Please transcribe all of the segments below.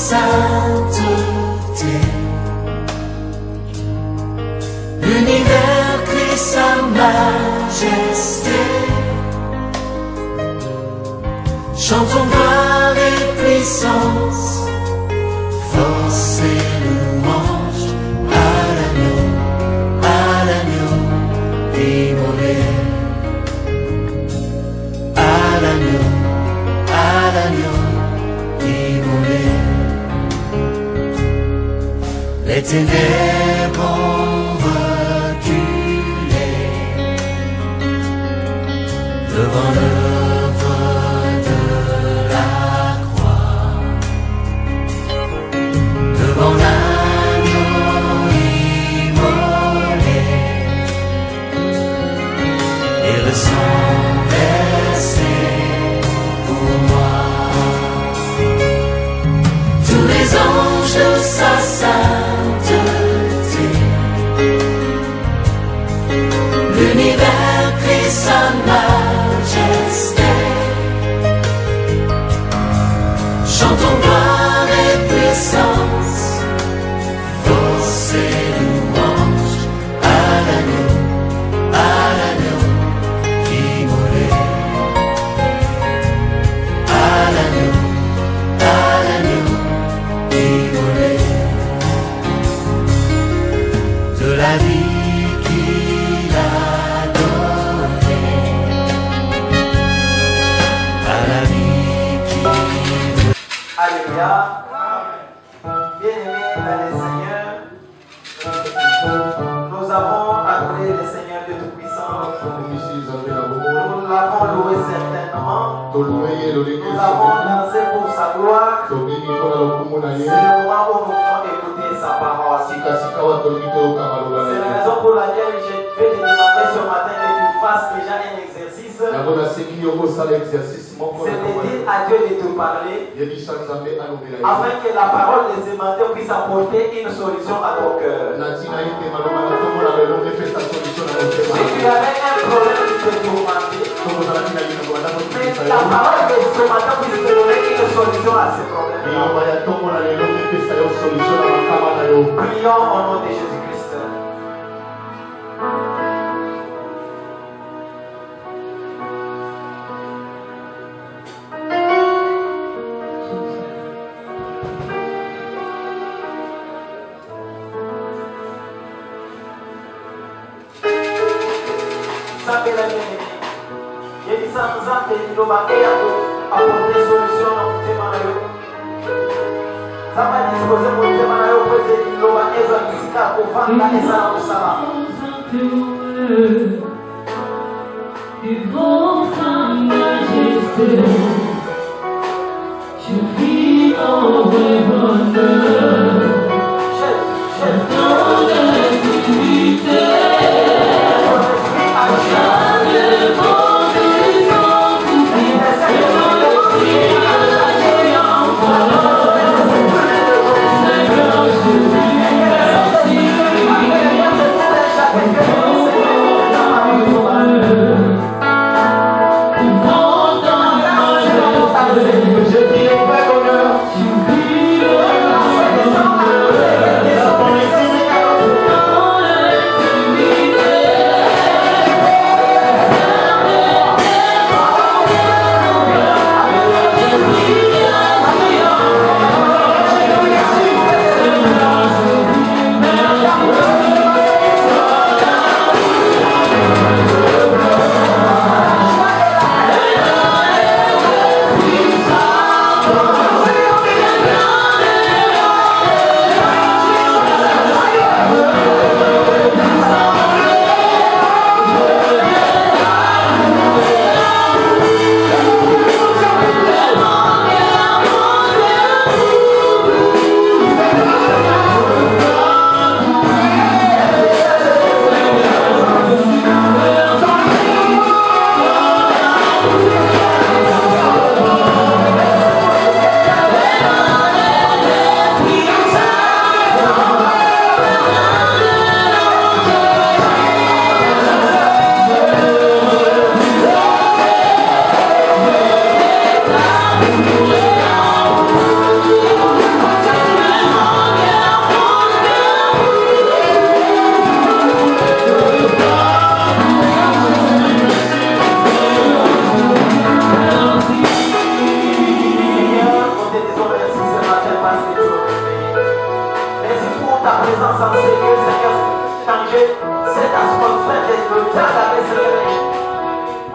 sainteté. L'univers crie sa majesté. Chantons gloire et puissance, force et louange à l'agneau immolé. À l'agneau immolé. Les ténèbres ont reculé devant l'œuvre de la croix, devant l'agneau immolé et le sang versé pour moi. Tous les anges de sa sainteté, l'univers crie sa majesté. Chantons gloire et puissance, force et louange à l'agneau immolé. À l'agneau immolé. De la vie qu'il a donnée à la vie qu'il veut. Alléluia. Bien-aimés dans le Seigneur, nous avons adoré le Seigneur Dieu Tout-Puissant. Nous l'avons loué certainement. Nous l'avons dansé pour sa gloire. C'est le moment où nous pouvons écouter sa parole. C'est la raison pour laquelle je vais te demander ce matin que tu fasses déjà un exercice. C'est de dire à Dieu de te parler, afin que la parole de ce matin puisse apporter une solution à ton cœur. Si tu avais un problème qui te tourmentait, mais la parole de ce matin puisse te donner une solution à ce problème. Prions au nom de Jésus-Christ. Apporter solution dans le thème. Ça va disposer mon thème à l'opposé de l'Oba Ezra Kisika pour vendre la Ezra au Sala. Devant sa majesté, je vis en bonheur. Dans l'intimité, Devant Tu as gardé ce péché.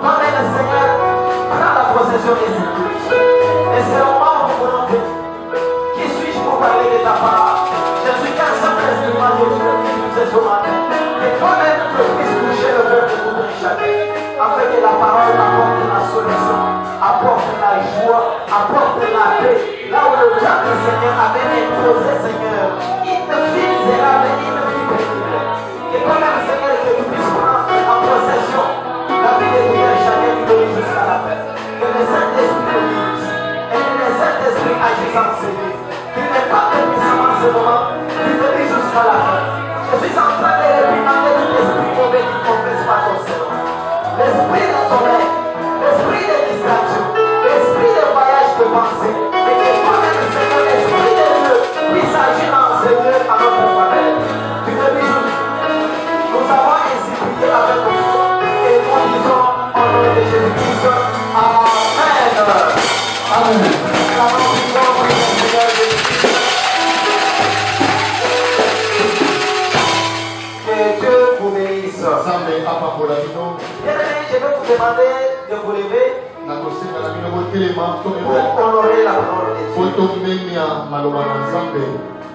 Toi-même, le Seigneur, prends la possession des esprits. Et c'est le moment où nous voulons que qui suis-je pour parler de ta parole? Je suis qu'un simple instrument de Dieu qui nous est ce matin. Que toi-même tu puisses toucher le cœur de tout un chacun. Afin que la parole apporte la solution, apporte la joie, apporte la paix. Là où le diable, Seigneur, avait imposé, Seigneur, une vie misérable, une vie pénible. Que toi-même, Seigneur, que tu puisses prendre en possession la vie de tout un chacun qui donne jusqu'à la paix. Que le Saint-Esprit le guide et que le Saint-Esprit agisse en ses vies. Qu'il n'est pas puissamment en ce moment, qu'il te dit jusqu'à la fin. Je suis en train de réprimander tout esprit mauvais qui ne confesse pas ton Seigneur. L'esprit de sommeil, l'esprit de distraction, l'esprit de voyage de pensée. Et que toi-même, Seigneur, l'esprit de Dieu puisse agir en ces lieux à notre faveur. Tu te dis juste, nous avons ainsi prié avec toi et nous disons au nom de Jésus-Christ. Amen. Amen. Que Dieu vous bénisse. Bien-aimés, je vais vous demander de vous lever pour honorer la parole de Dieu.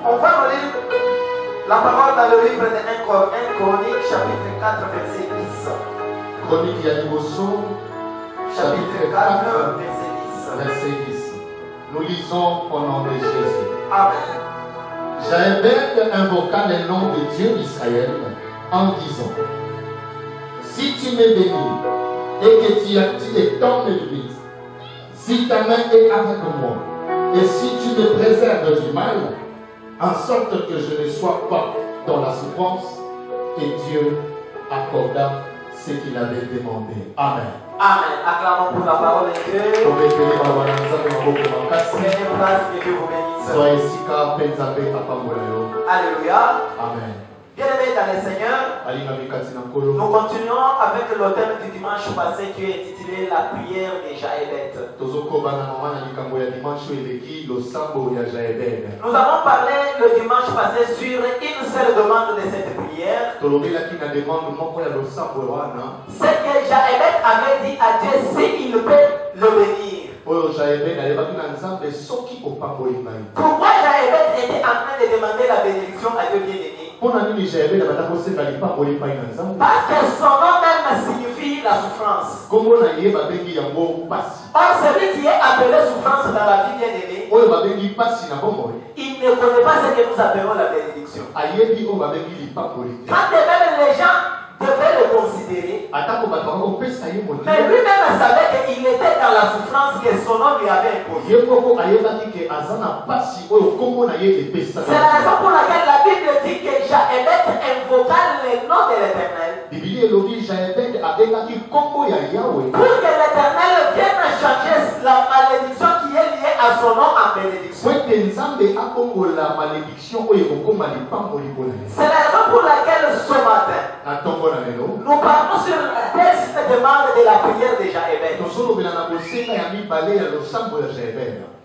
On va lire la parole dans le livre de 1 Chronique, chapitre 4, verset 10. Chronique Yaniboso, Chapitre 4, verset 10. verset 10. Nous lisons au nom de Jésus. Amen. Jaébed invoqua le nom de Dieu d'Israël en disant: si tu me bénis et que tu étends mes limites, si ta main est avec moi, et si tu me préserves du mal, en sorte que je ne sois pas dans la souffrance, et Dieu accorda ce qu'il avait demandé. Amen. Amen. Acclamons pour la parole de Dieu. Prenez place et que vous bénisse. Alléluia. Amen. Bien-aimés dans le Seigneur, nous continuons avec le thème du dimanche passé qui est intitulé La prière de Jaébed. Nous avons parlé le dimanche passé sur une seule demande de cette prière. C'est que Jaébed avait dit à Dieu s'il peut le bénir. Pourquoi Jaébed était en train de demander la bénédiction à Dieu bien-aimé? Parce que son nom même signifie la souffrance. Or, celui qui est appelé souffrance dans la vie bien-aimée, il ne connaît pas ce que nous appelons la bénédiction. Quand même les gens devaient le considérer, mais lui-même savait qu'il était dans la souffrance que son nom lui avait imposée. C'est la raison pour laquelle la Bible dit que Jaébed invoqua le nom de l'Éternel pour que l'Éternel vienne changer la malédiction qui est liée à son nom en bénédiction. C'est la raison pour laquelle ce matin nous parlons sur le texte demande de la prière de Jaébed.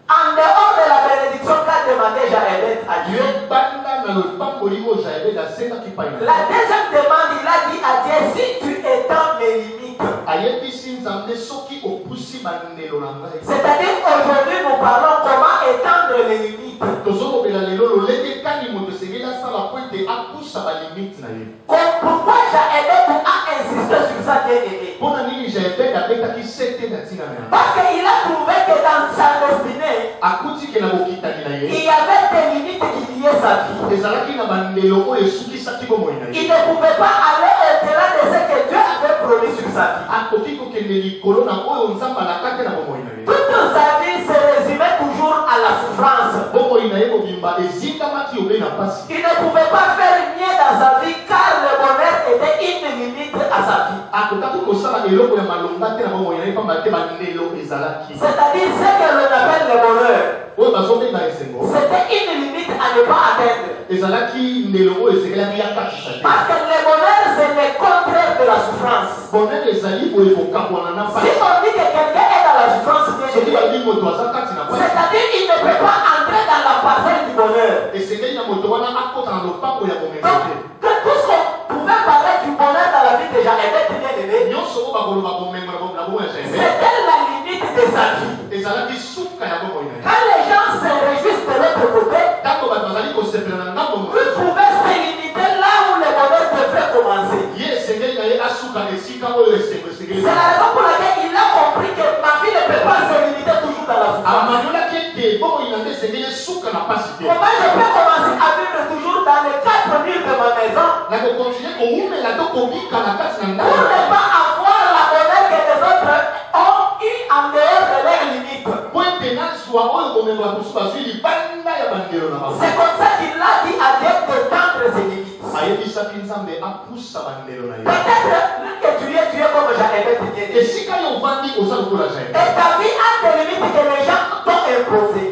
En dehors de la bénédiction qu'a demandé Jaébed à Dieu, la deuxième demande, il a dit à Dieu, si tu étends mes limites. C'est-à-dire aujourd'hui nous parlons comment étendre les limites. Pourquoi Jaébed a insisté sur ça, bien-aimé? Parce qu'il a trouvé que dans sa destinée, il y avait des limites qui liaient sa vie. Il ne pouvait pas aller au-delà de ce que Dieu avait promis sur sa vie. Toute sa vie se résumait toujours à la souffrance. Il ne pouvait pas faire mieux dans sa vie car le bonheur était une limite à sa vie. C'est-à-dire ce que l'on appelle le bonheur, c'était une limite à ne pas atteindre. Parce que le bonheur c'est le contraire de la souffrance. Si on dit que quelqu'un est dans la souffrance, c'est-à-dire qu'il ne peut pas entrer dans la parcelle du bonheur. Donc, que tout ce qu'on pouvait parler du bonheur dans la vie de Jaébed C'était la limite de sa vie. Quand les gens se réjouissent de l'autre côté, ils pouvaient se limiter là où le bonheur devrait commencer. C'est la raison pour laquelle il a compris que ma vie ne peut pas se limiter toujours dans la souffrance. Comment je peux commencer à vivre toujours dans les 4 murs de ma maison pour ne pas avoir la bonheur que les autres ont eu en dehors de leurs limites? C'est comme ça qu'il a dit à Dieu d'étendre ses limites. Peut-être que tu es comme Jaëbeth bien. Et ta vie a des limites que les gens t'ont imposées.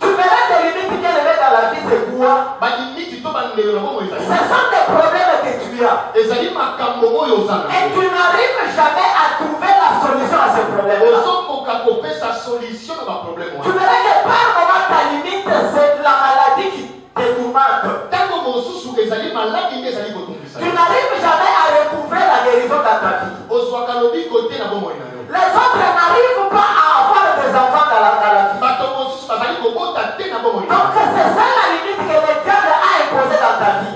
Tu verras des limites qu'il y a dans la vie, c'est quoi? Ce sont des problèmes que tu as. Et tu n'arrives jamais à trouver la solution à ce problème. Tu verras que par moment ta limite, c'est la maladie qui te tourmente. Tu n'arrives jamais à recouvrer la guérison dans ta vie. Les autres n'arrivent pas à avoir des enfants dans la vie. Donc c'est ça la limite que le diable a imposée dans ta vie.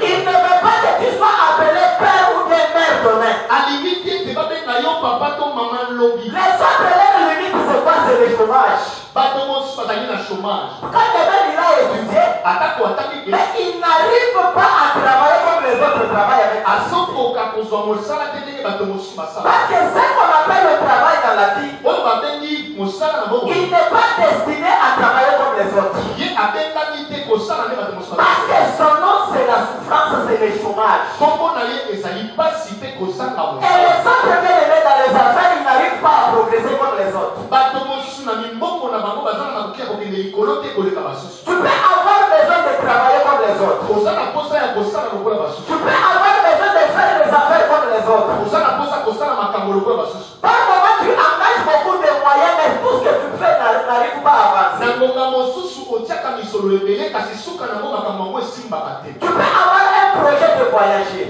Il ne veut pas que tu sois appelé père ou bien mère demain. Les autres, leur limite, c'est quoi? C'est le chômage. Quand demain il a étudié, mais il n'arrive pas à travailler comme les autres travaillent avec. Parce que ce qu'on appelle le travail dans la vie, il n'est pas destiné à travailler comme les autres. Parce que son nom c'est la souffrance, c'est le chômage. Et les autres bien aimés dans les affaires, ils n'arrivent pas à progresser comme les autres. Tu peux avoir besoin de travailler comme les autres. Tu peux avoir besoin de faire des affaires comme les autres. Par moment tu engages beaucoup de moyens, mais tout ce que tu fais n'arrive pas à avancer. Tu peux avoir un projet de voyager.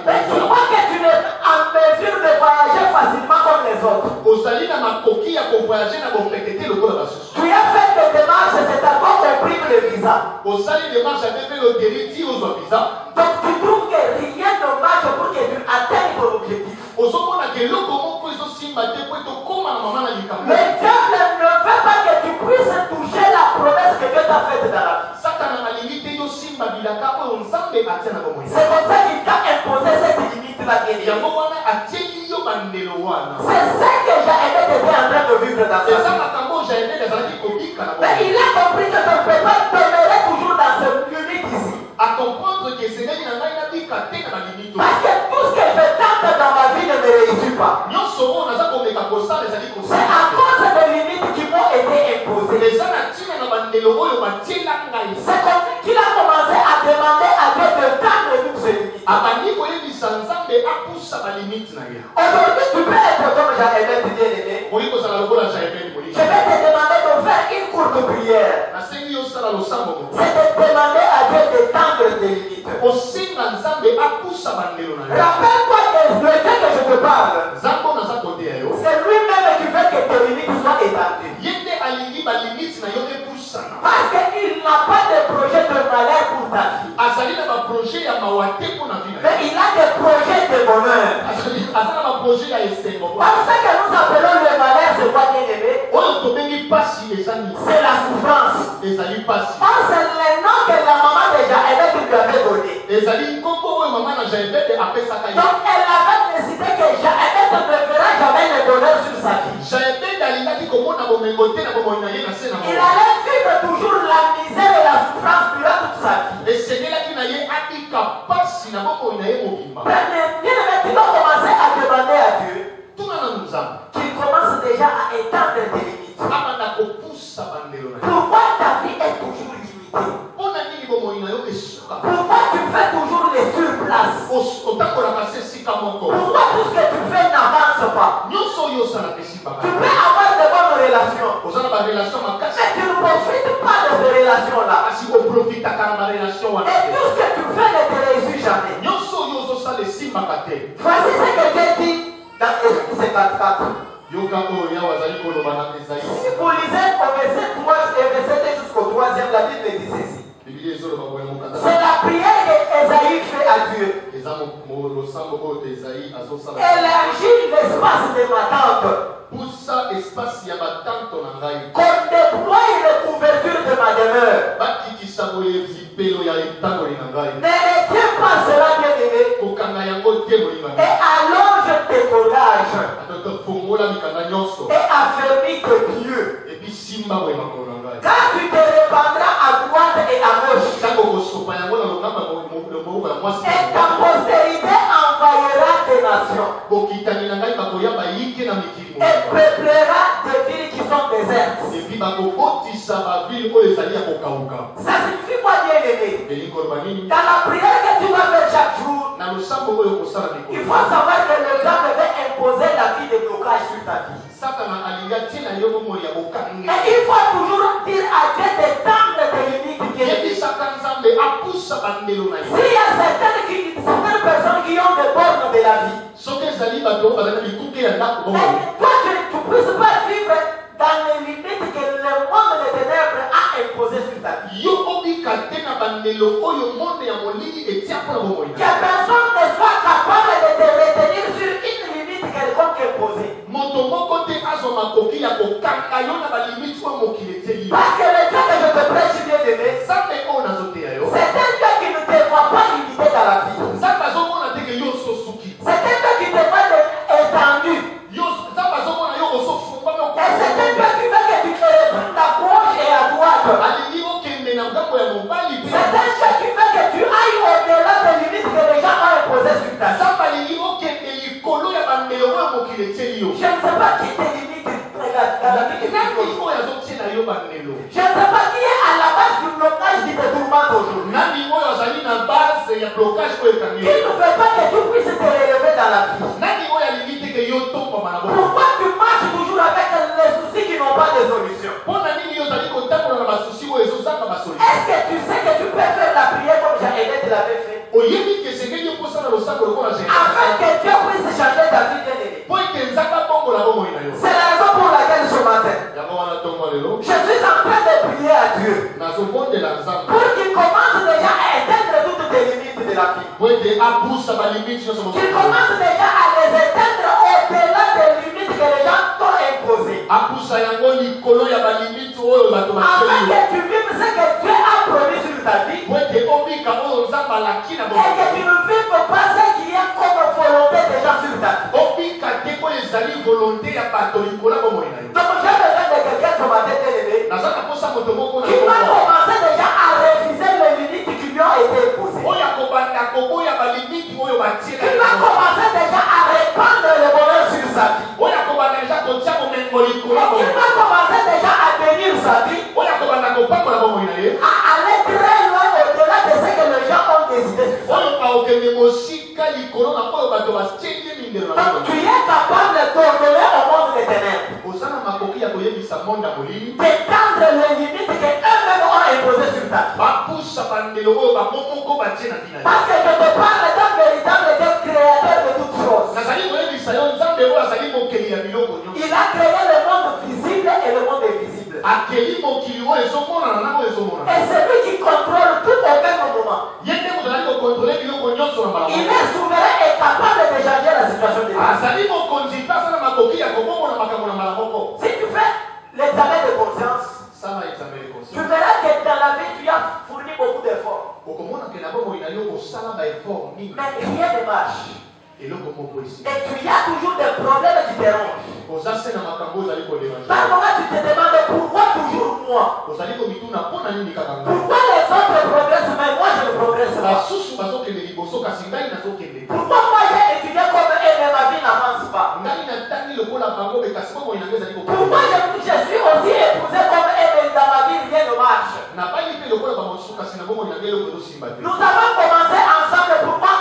Mais tu vois que tu n'es en mesure de voyager facilement comme les autres. Tu as fait des démarches, c'est encore compris le visa. Donc tu trouves que rien ne marche pour que tu atteignes ton objectif. Le diable ne veut pas que tu puisses toucher la promesse que Dieu t'a faite dans la vie. C'est comme ça qu'il t'a imposé cette limite-là. C'est ça que Jaëbeth était en train de vivre dans sa vie. Mais il a compris que ton pépin demeurait toujours dans ce limite ici. Parce que tout ce que je tente dans ma vie ne me réussit pas. C'est à cause des limites qui m'ont été imposées. C'est comme qu'il a commencé à demander à Dieu de tendre toutes ces limites. Aujourd'hui, tu peux être comme Jaëbeth bien-aimé. Je vais te demander de faire une courte prière. C'est de demander à Dieu de tendre tes limites. Rappelle-toi que le Dieu que je te parle, c'est lui-même qui fait que tes limites soient étendues. Parce qu'il n'a pas de projet de malheur pour ta vie. Mais il a des projets de bonheur. Parce que nous appelons le malheur, c'est quoi bien aimé? C'est la souffrance. C'est le nom que la maman de Jaëbeth lui avait donné. Donc elle avait décidé que Jaëbeth ne verra jamais le bonheur sur sa vie. Il allait vivre toujours la misère et la souffrance durant toute sa vie. Bien aimé, tu dois commencer à demander à Dieu qu'il commence déjà à étendre tes limites. Pourquoi ta vie est toujours limitée? Pourquoi tu fais toujours les surplaces? Pourquoi tout ce que tu fais n'avance pas? Tu peux avoir de bonnes relations, mais tu ne profites pas de ces relations. relation-là. kasi oprofitaka na barelation wana Et tout ce que tu fais ne te réussit jamais. nyonso oyo ozosala esimbaka te. Voici ce que Dieu dit dans Ésaïe 54. yoka oyo yawe azali koloba na Esaïe. Si vous lisez au verset 3 et verset 2 jusqu'au 3e, la Bible dit ceci. Biblia ezoloba boye mokata C'est la prière qu'Ésaïe fait à Dieu. eza losambo oyo te Esaïe azosala Élargis l'espace de ma tente. pusa espace ya batanto na ngai Qu'on déploie les couvertures de ma demeure. bakitisa boye zipelo ya etangoli na ngai Ne retiens pas cela, bien-aimé. kokanga yango te molinga Et allonge tes collages. atoto fongola mikanda nyonso Et affermis tes pieux. epi simba boye makolo na ngai Quand tu te répandras à droite et à gauche, ntango kosopa yango na lokamba moboko ya mwasi et ta postérité envahira tes nations. bokitani na ngai bakoya bayike na mikili Et peuplera des villes qui sont désertes. epi bakobotisa bavile oyo ezali ya kokauka Ça signifie quoi, bien-aimé? elingi koloba nini Dans la prière que tu vas faire chaque jour, na losambo oyo kosala il mikolo faut savoir que le diable veut imposer la vie de blocage sur ta vie. satana alingi atina yo bomoi ya bokange Et il faut toujours dire à Dieu d'étendre tes limites, bien-aimé. yebisaka nzambe apusa bandelo na yo S'il y a certaines personnes qui ont des bornes de la vie, soki ezali bato oyo bazali na bikuke ya ndako bomoi et toi tu ne puisses pas vivre dans les limites que le monde des ténèbres a imposées sur ta vie. yo obika te na bandelo oyo monde ya molili etia mpona bomoi Que personne ne soit capable de te retenir sur une limite quelconque imposée. moto moko te azwa makoki ya kokanga yo na balimiti oyo mokili etieli yo Parce que le Dieu que je te prêche, bien-aimé, nzambe oyo nazoteya yo c'est un Dieu qui ne te voit pas limité dans la vie. nzambe azomona te ke yo ososuki C'est un Dieu qui te voit étendu. nzambe azomona yo osofungwami Et c'est un Dieu qui veut que tu te reprennes à gauche et à droite. alingi okende na ngambo ya mobali mpe C'est un Dieu qui veut que tu ailles au-delà des limites que les gens ont imposées sur ta vie. nzambe alingi okende likolo ya bandelo oyo mokili etieli yo Je ne sais pas qui te limite dans la vie que tu nani vis. oyo azotiela yo bandelo Je ne sais pas qui est à la base du blocage qui te tourmente aujourd'hui. nani oyo azali na base ya blocage oyo ekangi Qui ne yo veut pas que tu puisses te relever dans la vie. nani oyo alingi te ke yo tombama na bongo Pourquoi tu marches toujours avec les soucis qui n'ont pas de solution? mpona nini yo ozali kotambola na basusi oyo ezozanga basolution Est-ce que tu sais que tu peux faire la prière comme Jean-Hélène l'avait fait? oyebi ke esengeli okosala losako lokola Afin que Dieu puisse changer ta vie, bien-aimée. po ete nzambe abongola bomoi na yo C'est la raison pour laquelle ce matin, yango wana ntongo lelo je suis en train de prier à Dieu nazobondela nzambe pour qu'il commence déjà à éteindre toutes tes limites de la vie. po ete abusa balimiti nyonso Qu'il commence déjà à les éteindre au-delà des limites que les gens t'ont imposées. abusa yango likolo ya balimiti oyo bato Afin batieli que tu vives ce que Dieu a promis sur ta vie. po ete obika oyo nzambe alaki na Et que bomoi tu ne vives pas ce qui est comme volonté des gens sur ta vie. obika te oyo ezali volonté ya bato likolo ya bomoi na yo Donc j'ai besoin de quelqu'un ce matin, bien-aimé, naza na posa moto moko na qui va bomoi commencer déjà à refuser les limites qui lui ont été imposées. oyo akobanda koboya balimiti oyo batiela Qui va commencer déjà à répandre le bonheur sur sa vie. oyo akobanda deja kotia bomengo likolo ya Qui bomoi va commencer déjà à bénir sa vie, oyo akobanda kopambola bomoi na ye à aller très loin au-delà de ce que les gens ont décidé sur sa vie. oyo akokende mosika likolo na oyo bato batieli mindelo na Donc tu bomoi es capable d'ordonner au monde des ténèbres, oza na makoki ya koyebisa monde ya molili d'étendre les limites que eux-mêmes ont imposées sur ta vie. bapusa bandelo oyo bango moko batie na bina Parce que je te parle d'un véritable Dieu créateur de toutes choses. nazali koyebisa yo nzambe oyo azali mokeli ya biloko nyonso Il a créé le monde visible et le monde invisible. akeli mokili oyo ezomonana na oyo Et ezomonana c'est lui qui contrôle tout au même moment. ye nde moto azali kokontrole biloko nyonso na Il malamu est souverain et capable de changer la situation des gens. azali mokonzi mpe aza na makoki ya kobongona makambo na mbala moko Si tu fais l'examen de conscience, sala examen de tu conscience verras que dans la vie, tu as fourni beaucoup d'efforts. okomona ke na bomoi na yo kosala baeffort mingi Mais rien ne marche. eloko moko esi Et tu y as toujours des problèmes qui te rongent. oza se na makambo ozali koderange Par moment, tu te demandes pourquoi toujours moi? ozali komituna mpona nini kaka ngai Pourquoi les autres progressent, mais moi je ne progresse pas? basusu bazokende liboso kasi ngai nazokende te Pourquoi moi j'ai étudié comme eux, mais ma vie n'avance pas? ngai natangi lokola bango me kasi bomoi na ngai ezali Pourquoi je suis aussi épousé comme eux, mais dans ma vie rien ne marche? nabali mpe lokola bamosusu kasi na bomoi na ngai eloko ezosimba te Nous avons commencé ensemble, pourquoi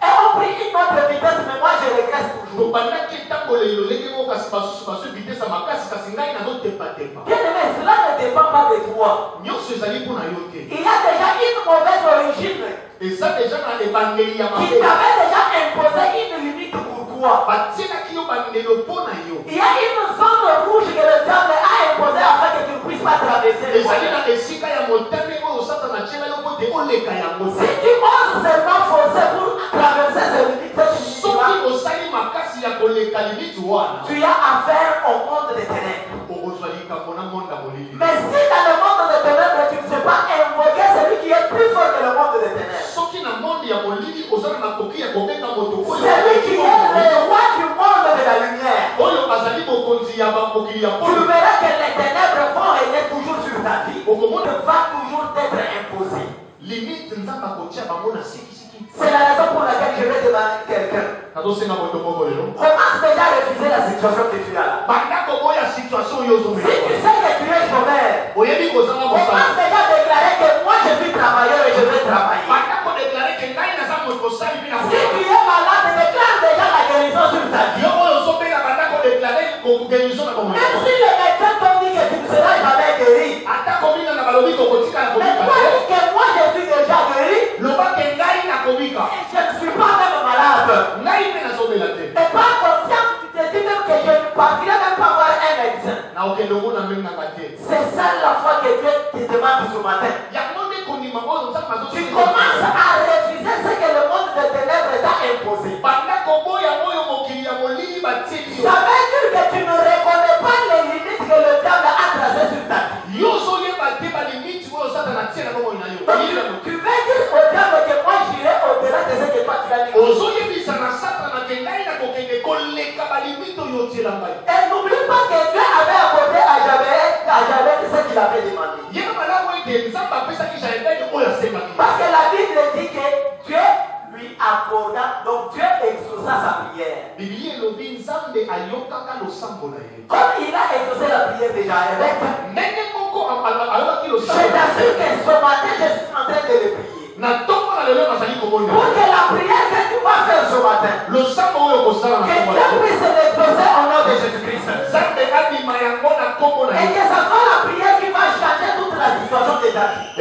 on pris une autre vitesse, mais moi je regrette toujours. tobandaki ntango lelo lenge moko kasi basusu bazwi vitese ya makasi kasi ngai nazotepatepa Bien aimé, cela ne dépend pas de toi. nyonso Il y a déjà une mauvaise origine Et ça déjà dans l'évangile, qui t'avait déjà imposé une limite pour toi. Il y a une zone rouge que le diable a imposée afin que tu ne puisses pas traverser le voyage. Si tu oses seulement forcer pour traverser ces limites, tu as affaire au monde des ténèbres. Mais si dans le monde des ténèbres, tu ne sais pas invoquer celui qui est plus fort que le monde des ténèbres, celui qui est le roi du monde de la lumière, tu verras que les ténèbres vont régner toujours sur ta vie. Le monde va toujours t'être imposé. C'est la raison pour laquelle je vais demander quelqu'un. Commence déjà à refuser la situation que tu as là. Si tu sais que tu es chômeur, commence déjà à déclarer que moi je suis travailleur et je vais travailler. Si tu es malade, déclare déjà la guérison sur ta vie. Même si les médecins t'ont dit que tu ne seras jamais guéri, mais toi dis que moi je suis déjà guéri. Je ne suis pas même malade. Et par conscience, tu te dis même que je ne partirai même pas voir un médecin. C'est ça la foi que Dieu te demande ce matin. Tu commences à refuser ce que le monde des ténèbres t'a imposé. Ça veut dire que tu ne reconnais pas les limites que le diable a tracées sur ta vie. Tu veux dire au diable que moi j'irai au-delà de ce que toi tu as dit. Et n'oublie pas que Dieu avait accordé à Javel ce qu'il avait demandé. Parce que la Bible dit que Dieu lui accorda, donc Dieu exauça sa prière. Comme il a exaucé la prière de Javel, je t'assure que ce matin je suis en train de le prier. Pour que la prière que tu vas faire ce matin, que Dieu puisse l'exaucer au nom de Jésus-Christ. Et que ça soit la prière qui va changer toute la situation de ta vie.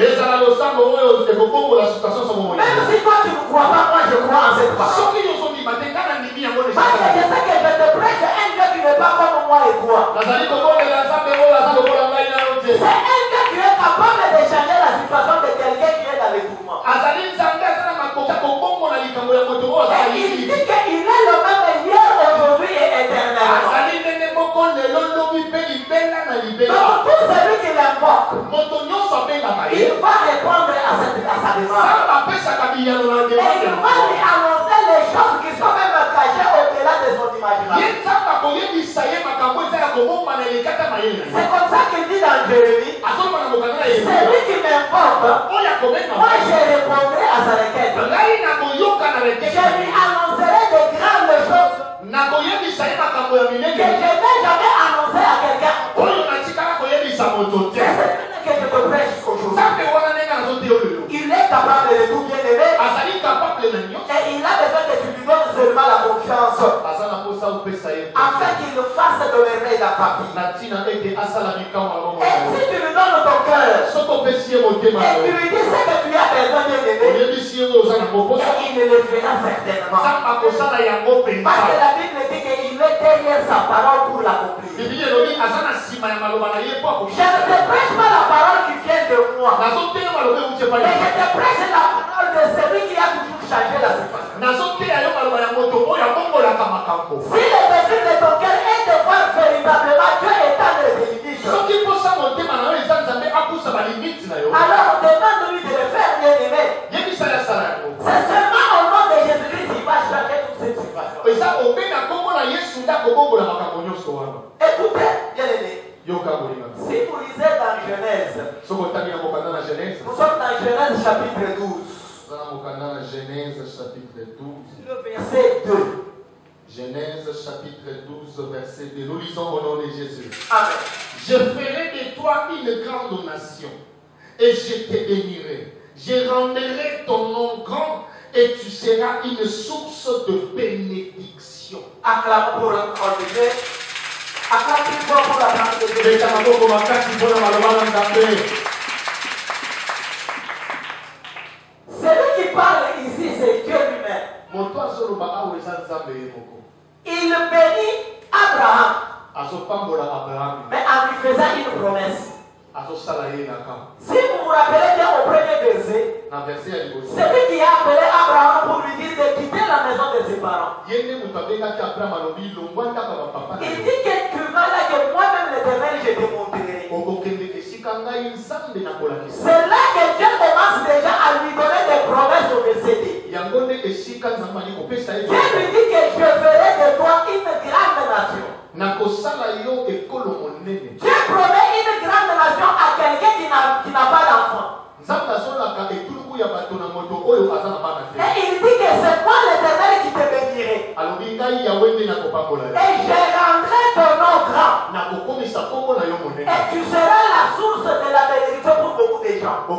Même si toi tu ne crois pas, moi je crois en cette parole. Parce que je sais que je te prêche un Dieu qui n'est pas comme moi et toi. C'est un Dieu qui est capable de changer la situation de quelqu'un qui est dans les tourments. Et il dit qu'il est le même hier, aujourd'hui et éternellement. Donc tout celui qui l'invoque, il va répondre à sa demande. Et il va lui annoncer les choses qui sont même cachées au-delà de son imagination. C'est comme ça qu'il dit dans Jérémie, celui qui m'invoque, moi je répondrai à sa requête. Je lui annoncerai de grandes choses que je n'ai jamais annoncé à quelqu'un. C'est ce que je te prêche aujourd'hui. Il est capable de tout bien aimer. Et il a besoin que tu lui donnes seulement la confiance afin qu'il fasse de l'aimer dans ta vie. Et si tu lui donnes ton cœur et tu lui dis ce que tu as besoin de l'aimer, et il le fera certainement. Parce que la Bible dit qu'il est derrière sa parole pour l'accomplir. Je ne te prêche pas la parole qui vient de moi, mais je te prêche la parole de celui qui a toujours changé la situation. Si le désir de ton cœur est de voir véritablement Dieu étendre tes limites, alors demande-lui de le faire, bien aimé. C'est seulement au nom de Jésus-Christ qu'il va changer toute cette situation. Écoutez, bien aimé. Si vous lisez dans Genèse, nous sommes dans Genèse chapitre 12. Le verset 2. Genèse chapitre 12, verset 2. Nous lisons au nom de Jésus. Amen. Je ferai de toi une grande nation et je te bénirai. Je rendrai ton nom grand et tu seras une source de bénédiction. Acclamons pour le corps de Dieu. Acclamons pour la grâce de Dieu. Il bénit Abraham, mais en lui faisant une promesse. Si vous vous rappelez bien au premier verset, c'est lui qui a appelé Abraham pour lui dire de quitter la maison de ses parents. Il dit que tu vas là, que moi-même l'Éternel, je te montrerai. C'est là que Dieu commence déjà à lui donner des promesses au verset 10. Dieu lui dit que je ferai de toi une grande nation. Dieu promet une grande nation à quelqu'un qui n'a pas d'enfant. Et il dit que c'est moi l'Éternel qui te bénirai. Et je rendrai ton nom grand. Et tu seras la source de la bénédiction pour beaucoup de gens. Ce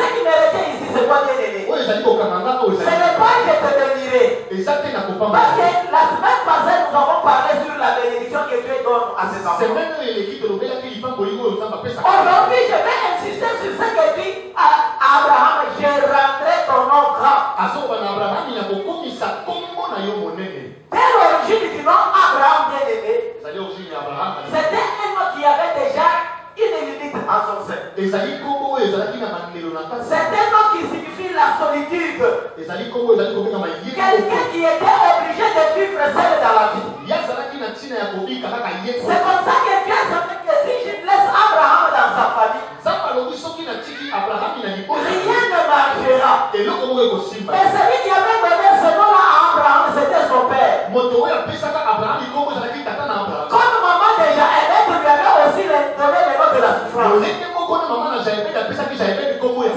qui me retient ici, c'est quoi, bien-aimé? Ce n'est pas que je te bénirai. Parce que la semaine passée, nous avons parlé sur la bénédiction que Dieu donne à ses enfants. Aujourd'hui, je vais insister sur ce que dit Abraham. Je rendrai ton nom grand. Dès l'origine du nom Abraham, bien-aimé, c'était un nom qui avait déjà une limite en son sein. C'est un nom qui signifie la solitude. Quelqu'un qui était obligé de vivre seul dans la vie. C'est comme ça que Dieu savait que si je laisse Abraham dans sa famille, rien ne marchera. Et celui qui avait donné ce nom-là à Abraham, c'était son père. Comme maman déjà aimait, tu lui avais aussi donné le nom de la souffrance.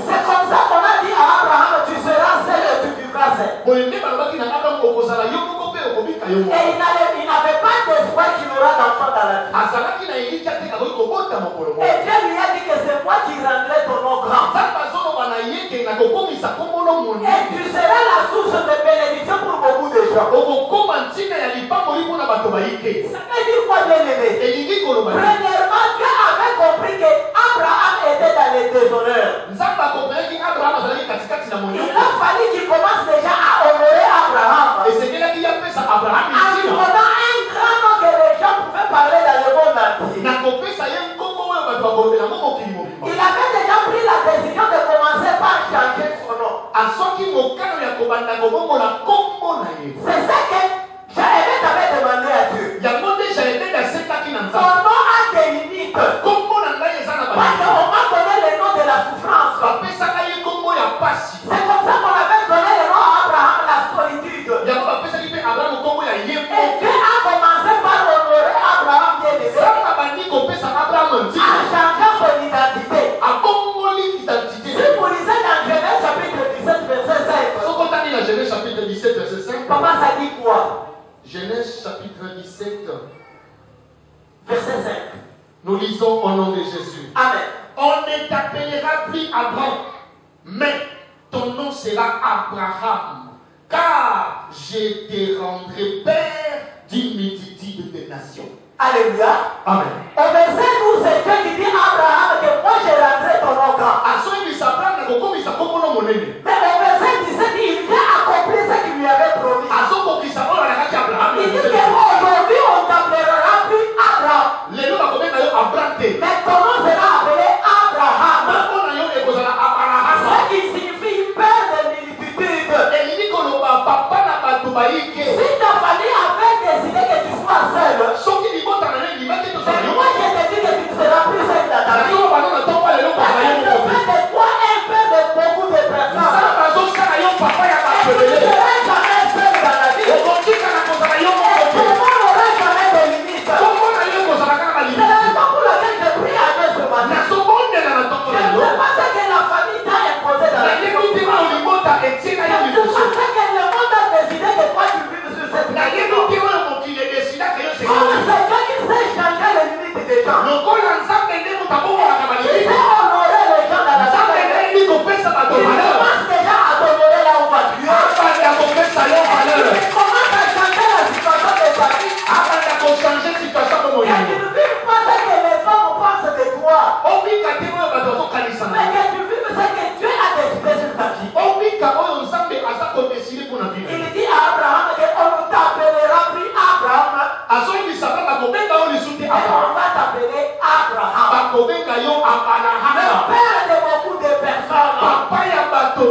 C'est comme ça qu'on a dit à Abraham, tu seras seul et tu vivras seul. Et il n'avait pas d'espoir qu'il aura d'enfant dans la vie. Et Dieu lui a dit que c'est moi qui rendrai ton nom grand. Et tu seras la source de bénédiction pour beaucoup de gens. Ça veut dire quoi, bien-aimé? Premièrement, Dieu avait compris qu'Abraham était dans les déshonneurs. Il a fallu qu'il commence déjà à honorer Abraham. En lui donnant un grand nom que les gens pouvaient parler dans le monde entier. Il avait déjà pris la décision de commencer par changer son nom. C'est ça que Jaëbet avait demandé à Dieu. Son nom a des limites. Parce qu'on m'a donné le nom de la souffrance. C'est comme ça qu'on avait donné le nom à Abraham, la solitude. Et Dieu a commencé par honorer Abraham bien-aimé. En changeant son identité. Si vous lisez dans Genèse chapitre 17 verset 5. Comment ça dit quoi? Genèse chapitre 17 verset 5. Nous lisons au nom de Jésus. Amen. On ne t'appellera plus Abraham, mais ton nom sera Abraham, car je te rendrai père d'une multitude de nations. Alléluia. Amen. Au verset 12, c'est Dieu qui dit à Abraham que moi je rendrai ton nom grand. Mais au verset 17, il vient accomplir ce qu'il lui avait promis. Il dit qu'aujourd'hui on ne t'appellera plus Abraham. Mais ton nom sera appelé Abraham. Ce qui signifie père de multitude. Si ta famille avait décidé que tu sois seul, moi je te dis que tu ne seras plus seul dans ta vie.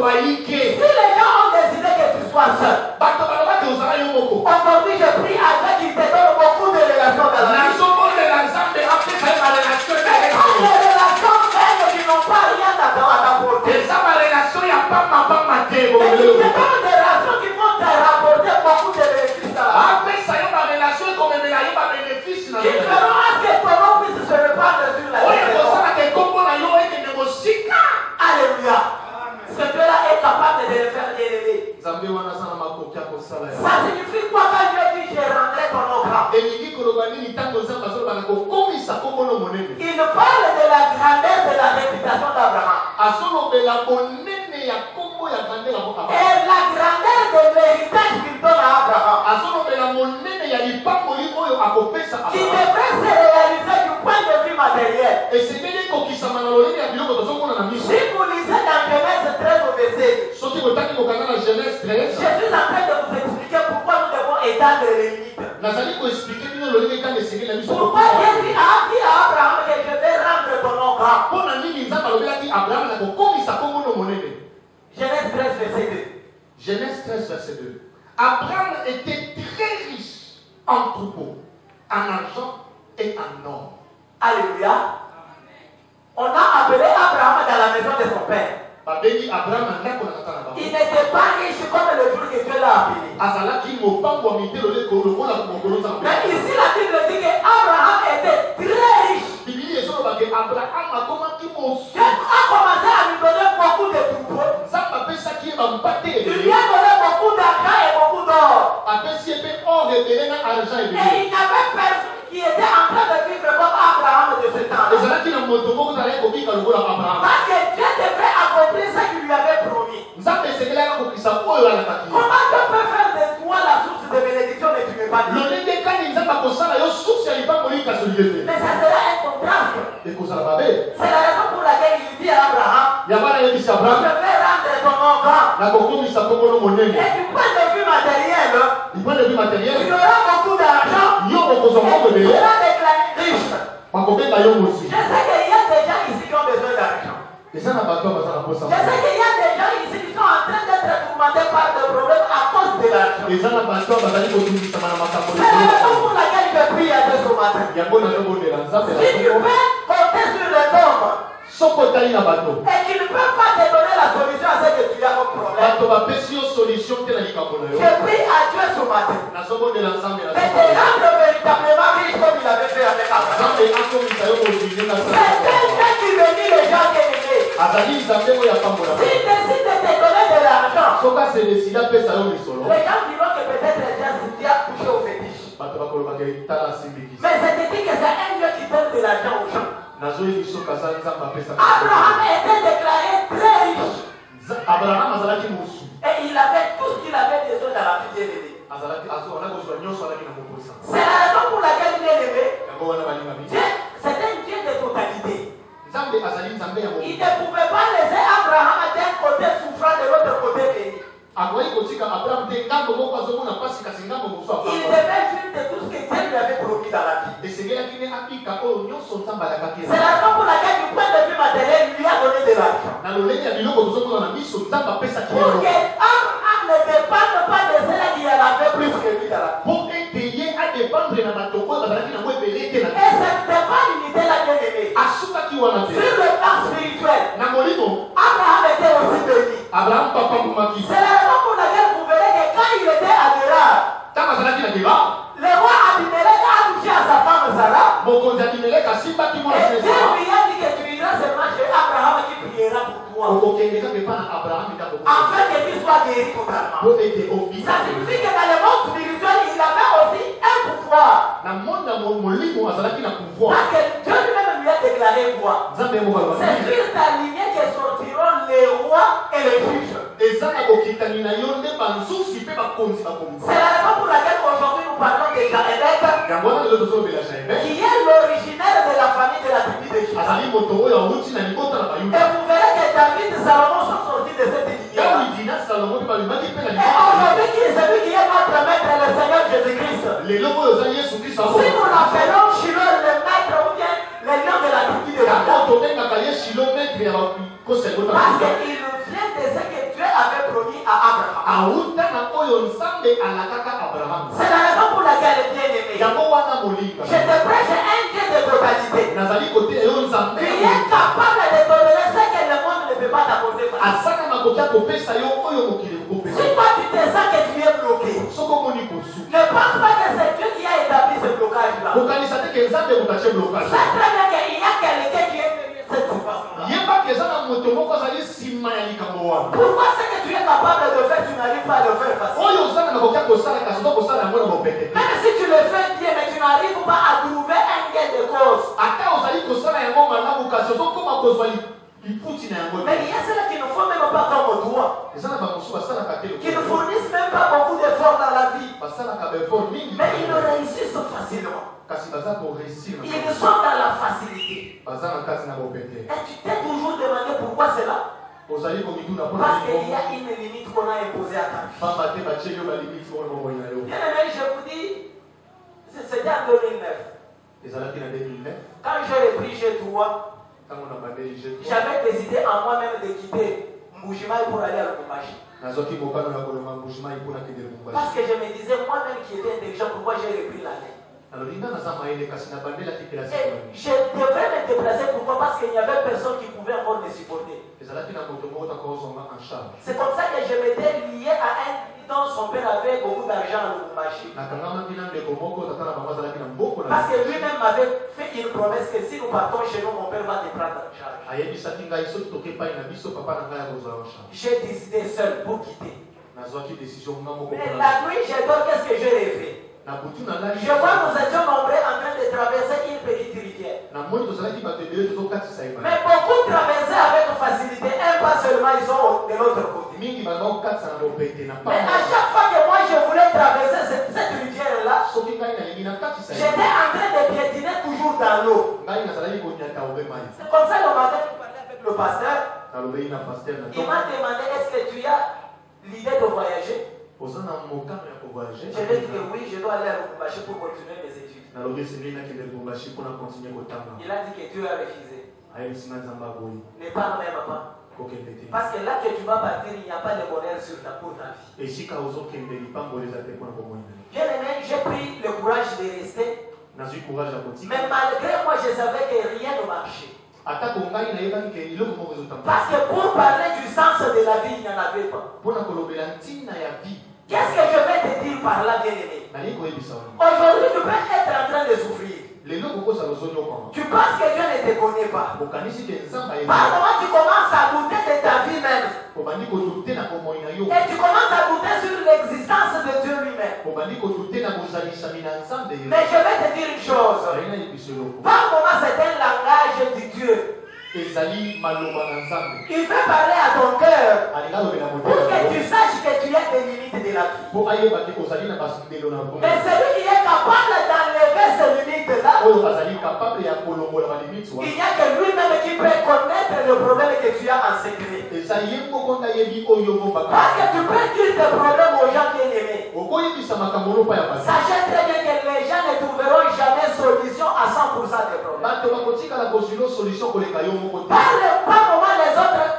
Si les gens ont décidé que tu sois seul, aujourd'hui je prie à Dieu qu'il te donne beaucoup de relations dans la vie. Mais quand les relations viennent qui n'ont pas rien à t'apporter, et qui te donnent des relations qui vont te rapporter beaucoup de bénéfices dans la vie, qui feront à ce que ton nom puisse se répandre sur la terre. Alléluia. Ce Dieu-là est capable de le faire élever. Ça signifie quoi quand Dieu dit je rendrai ton nom grand? Il parle de la grandeur de la réputation d'Abraham. Et la grandeur de l'héritage qu'il donne à Abraham. Qui devrait se réaliser du point de vue matériel. Si vous lisez dans Genèse 13 au verset, je suis en train de vous expliquer pourquoi nous devons étendre les limites. Pourquoi Dieu dit à Abraham que je vais rendre ton nom grand? Genèse 13 verset 2. Genèse 13, verset 2. Abraham était très riche en troupeaux, en argent et en or. Alléluia. On a appelé Abraham dans la maison de son père. Il n'était pas riche comme le jour que Dieu l'a appelé. Mais ici la Bible dit qu'Abraham était très riche. Dieu a commencé à lui donner beaucoup de troupeaux. Il lui a donné beaucoup d'argent et beaucoup d'or. Et il n'y avait personne qui était en train de vivre comme Abraham de ce temps. Parce que Dieu devrait accomplir ce qu'il lui avait promis. Comment Dieu peut faire de toi la source de bénédiction et tu ne pas dire? Mais ça sera un contraste. C'est la raison pour laquelle il dit à Abraham, je vais rendre ton nom grand. Et du point de vue matériel, tu auras beaucoup d'argent et tu seras déclaré riche. Je sais qu'il y a des gens ici qui ont besoin d'argent. Je sais qu'il y a des gens ici qui sont en train d'être tourmentés par des problèmes à cause de l'argent. C'est la raison pour laquelle je prie à Dieu ce matin. Si tu peux compter sur les hommes et qu'ils ne peuvent pas te donner la solution à ce que tu as comme problème, je prie à Dieu ce matin de te rendre véritablement riche comme il avait fait avec Abraham. C'est quelqu'un qui bénit les gens bien-aimés. S'il décide de te donner de l'argent, les gens diront que peut-être tu as touché au fétiche. Mais c'est dit que c'est un Dieu qui donne de l'argent aux gens. Abraham était déclaré très riche. Et il avait tout ce qu'il avait besoin dans la vie bien-aimée. C'est la raison pour laquelle il est élevé. Dieu, c'est un Dieu de totalité. Il ne pouvait pas laisser Abraham d'un côté souffrant de l'autre côté béni. Il devait jouir de tout ce que Dieu lui avait promis dans la vie. C'est la raison pour laquelle du point de vue matériel, il lui a donné de l'argent. Pour que Abraham ne dépende pas de cela qui en avait plus que lui dans la vie. Et cette dépendance-là, bien aimé, sur le plan spirituel, Abraham était aussi béni. C'est la raison pour laquelle vous verrez que quand il était à Guérard, le roi Abimelech a touché à sa femme Sarah. Et Dieu lui a dit que tu iras seulement chez Abraham qui priera pour toi. Afin que tu sois guéri totalement. Ça signifie que dans le monde spirituel, il avait aussi un pouvoir. Parce que Dieu lui-même lui a déclaré quoi? C'est sur ta lignée que sortiront les rois et les juges. C'est la raison pour laquelle aujourd'hui nous parlons de Jaébek, qui est l'originaire de la famille de la tribu de Juda. Et vous verrez que David et Salomon sont sortis de cette lignée. Et aujourd'hui, qui est celui qui est notre maître, le Seigneur Jésus-Christ. Si nous l'appelons Shiloh, le maître ou bien le lion de la tribu de Juda, parce qu'il vient de ce que Dieu avait promis à Abraham. auta na oyo nzambe alakaka Abraham. C'est la raison pour laquelle, bien aimé, Yango wana molinga. je te prêche un Dieu de totalité. Nazali kote eyo nzambe. Tu es capable de te donner ce que le monde ne peut pas t'apporter. Asaka makokia kopesa yo oyo mokili Si kopesa. toi tu te sens que tu es bloqué, Soko moni kosu. ne pense pas que c'est Dieu qui a établi ce blocage-là. Bokanisa te ke nzambe kotache blocage. C'est très bien qu'il y a quelqu'un qui est venu cette situation-là. Yeba ke eza na moto moko azali nsima ya likambo wana. Pourquoi ce que tu es capable de faire, tu n'arrives pas à le faire facilement? Oyo ozanga makokia kosala kasi to kosala yango na bopete. Même si tu le fais bien, mais tu n'arrives pas à trouver un gain de cause. Ata ozali kosala yango malamu kasi ozokoma kozwa liputi na yango. Mais il y a ceux qui ne font même pas comme toi, Eza na bamosusu basalaka te qui ne fournissent même pas beaucoup d'efforts dans la vie. basalaka baeffort mingi Mais ils le réussissent facilement. kasi baza koréussir na Ils sont dans la facilité. baza na kati na bopete. Et tu t'es toujours demandé pourquoi c'est là? ozali komituna mpona Parce qu'il y a une limite qu'on a imposée à ta vie. pamba te batie yo balimiti wana bomoi na yo. Bien aimé, je vous dis, c'était en 2009. ezalaki na 2009 Quand j'ai repris G3, ntango na bandeli je j'avais décidé en moi-même de quitter Mbujimaï pour aller à Lubumbashi. nazwaki mokano ya kolonga mbujimai mpona kende Parce lubumbashi. que je me disais moi-même qui était intelligent, pourquoi j'ai repris l'année? nalobi nga naza mayele kasi nabandelaki mpe Et nasikoni je devrais me déplacer, pourquoi? Parce qu'il n'y avait personne qui pouvait encore me supporter. ezalaki na moto moko takozonga en charge. C'est comme ça que je m'étais lié à un dont son père avait beaucoup d'argent à Lubumbashi. nakangamaki na ndeko moko tata na bango azalaki na mboko Parce que na lui-même m'avait fait une promesse que si nous partons chez nous, mon père va te prendre en charge. ayebisaki ngai soki toke epai na biso papa na ngai akozwa en charge. J'ai décidé seul pour quitter. nazwaki décision nga moko Mais mpona la nuit, j'ai dormi, qu'est-ce que j'ai rêvé? na butu nalali Je vois nous étions nombreux en train de traverser une petite rivière. namoni tozalaki bato ebele tozokatisa ebale Mais beaucoup traversaient avec facilité. Un pas seulement, ils sont de l'autre côté. mingi bazokatisa na bopete na Mais à pamba. chaque fois que moi je voulais traverser cette rivière-là, soki ngai nalingi nakatisa j'étais en train de piétiner toujours dans l'eau. ngai nazalaki konyata obe mai C'est comme ça le matin, je parlais avec le pasteur. nalobei na paster na Il m'a demandé est-ce que tu as l'idée de voyager? oza na mokano ya kovoyage. Je lui ai dit que oui, je dois aller à Lubumbashi pour continuer mes études. nalobi esengeli nakende lubumbashi mpona kontinue kotanga. Il a dit que Dieu a refusé. ayebisi nga nzambe aboyi Ne parle même pas. kokende te Parce que là que tu vas partir, il n'y a pas de bonheur pour ta vie. esika ozokende lipamboli eza te mpona bomoi na yo. Bien aimé, j'ai pris le courage de rester. nazwi courage ya kotika Mais malgré moi, je savais que rien ne marchait. atako ngai nayebaki ke eloko moko ezotamba Parce que pour parler du sens de la vie, il n'y en avait pas. mpona kolobela ntina ya vie. Qu'est-ce que je vais te dire par là, bien aimé? naye koyebisa wana Aujourd'hui, tu peux être en train de souffrir. lelo kokosa lozonyokama Tu penses que Dieu ne te connaît pas. okanisi ke nzambe Par moment, tu commences à douter de ta vie même. obandi kodute na bomoi na yo Et tu commences à douter sur l'existence de Dieu lui-même. obandi kodute na bozalisami na nzambe ye. Mais je vais te dire une chose. Ezali na yebiso eloko Par moment, c'est un langage de Dieu. ezali maloba na nzambe Il veut parler à ton cœur alinga alobela pour motema que tu saches que tu as des limites de la vie. mpo ayebaki ozali na basundelo na bongo Mais celui qui est capable d'enlever ces limites-là, oyo azali capable ya kolongola balimiti il wana n'y a que lui-même qui peut connaître le problème que tu as en secret. eza ye moko nayebi oyo Parce bombaka que tu peux dire tes problèmes aux gens bien-aimés. okoyebisa makambo lopa ya bato Sachez très bien que les gens ne trouveront jamais solution à 100% des problèmes. bato bakotikala kozwilo solution koleka yo moko te Par moment, les autres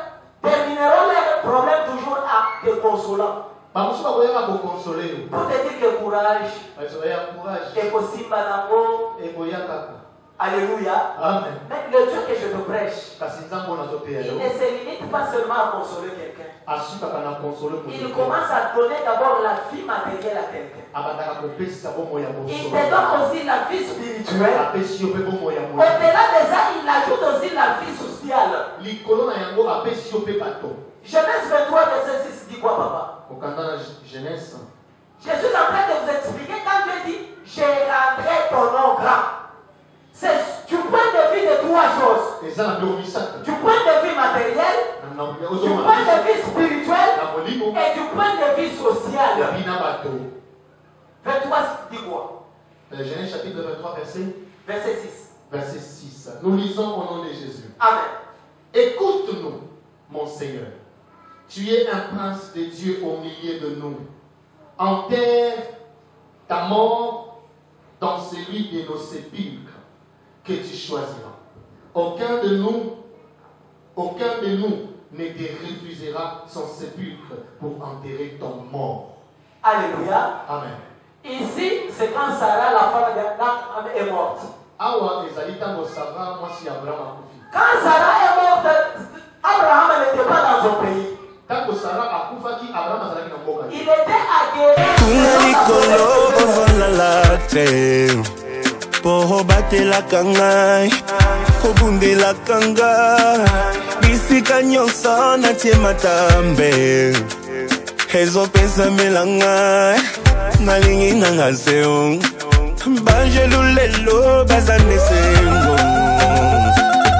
termineront leurs problèmes toujours en te consolant. bamosusu bakoyaka kokonsole yo Pour te dire que courage, bato ya courage et possible nango, ekoya kaka alléluia. amen Mais le Dieu que je te prêche, kasi nzambe oyo nazoteya il yo ne se limite pas seulement à consoler quelqu'un. asukaka na konsole Il moto commence à donner d'abord la vie matérielle à quelqu'un. abandaka kopesisa bomoi ya Il te boso donne aussi la vie spirituelle. apesi yo mpe bomoi ya moto Au-delà de ça, il ajoute aussi la vie sociale. likolo na yango apesi yo mpe bato Genèse 23, verset 6 dit quoi, papa? kokanda na jeunesse Je suis en train de vous expliquer quand Dieu dit je rendrai ton nom grand. C'est du point de vue de trois choses. eza na biloko misato Du point de vue matériel, du point de vue spirituel na molimo et du point de vue social. ya bina bato 23 dit quoi? Genèse chapitre 23 Verset 6. verset 6 nous lisons au nom de Jésus. Amen. Écoute-nous mon Seigneur, tu es un prince de Dieu au milieu de nous. Enterre ta mort dans celui de nos sépulcres que tu choisiras. Aucun de nous ne te refusera son sépulcre pour enterrer ton mort. Alléluia. Amen. Ici, c'est quand Sarah, la femme d'Abraham, est morte. Awa ezali tango Sarah mwasi ya Abraham akufi. Quand Sarah est morte, Abraham n'était pas dans son pays. Tango Sarah akufaki, Abraham azalaki na mboka. Il était à guérir. Tungalikolo ozolalate Poho batelaka ngai Kobundelaka ngai Bisika nyonso natie matambe Ezopesamela ngai Nalingi nanga seo Banjelu lelo bazane sengo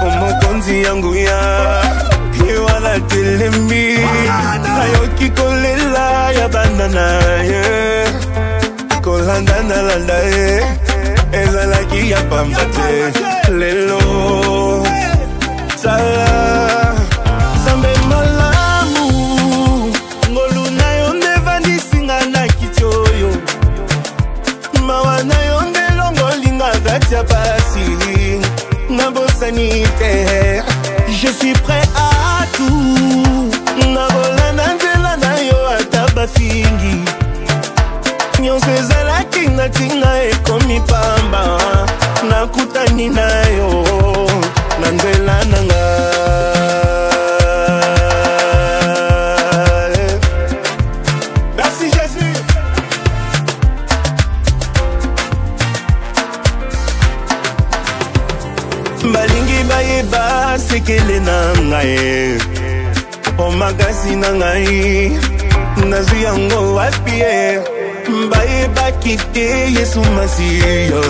Omokonzi yangu ya Iwala telembi Ayoki kolela ya bandana ye Kolanda na landa ye Ezalaki ya pambate Lelo Sala Sambe malamu Ngolu na yonde vandisinga na kichoyo Mawa na yonde longolinga gatia basi Nabosanite Je suis prêt à tout Nabolanda nzela na yo atabafingi Nyonso ezalaki natinga ekomi pamba Nakutani na yo na nzela nanga Merci Jésus. Balingi bayeba sekele na ngai O makasi na ngai Nazwi yango wapi ye Bayeba kite Yesu Masiya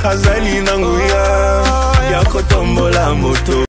Azali na nguya Ya kotombola moto